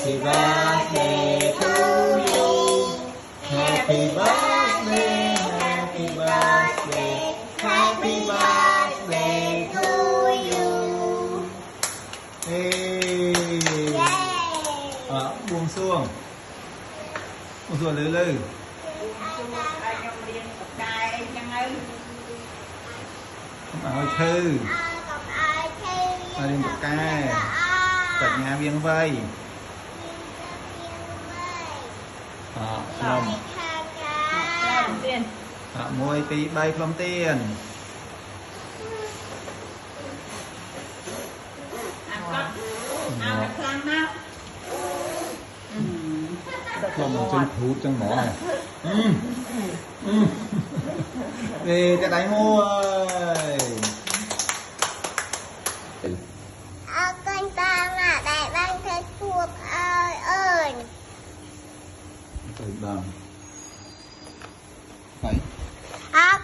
Happy birthday to you. Happy birthday, happy birthday, happy birthday to you. Hey. Buông xuông. Buông xuông lư lư. Ôi thư. Đi một cái. Cật nhà viên vây. Lòng. Môi tí bay phong tiền. Lòng chân thú chân mỏ này. Đi cái đánh mua ơi. Con ta là đại băng thế thuộc ơi. Bằng. Phải.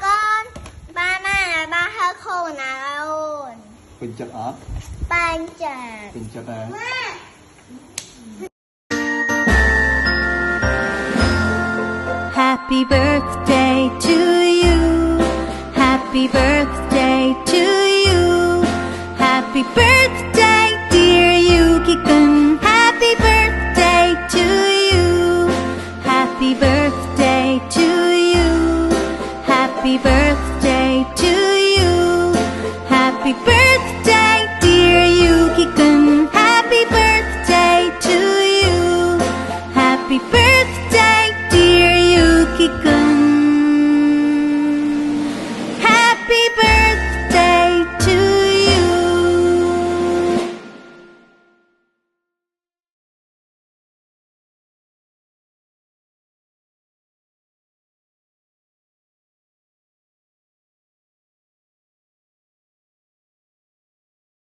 Con ba là ba hơi khô nào. Bình chặt ớt. Bình chặt. Bình chặt à. Happy birthday to you. Happy birthday to you. Happy birthday.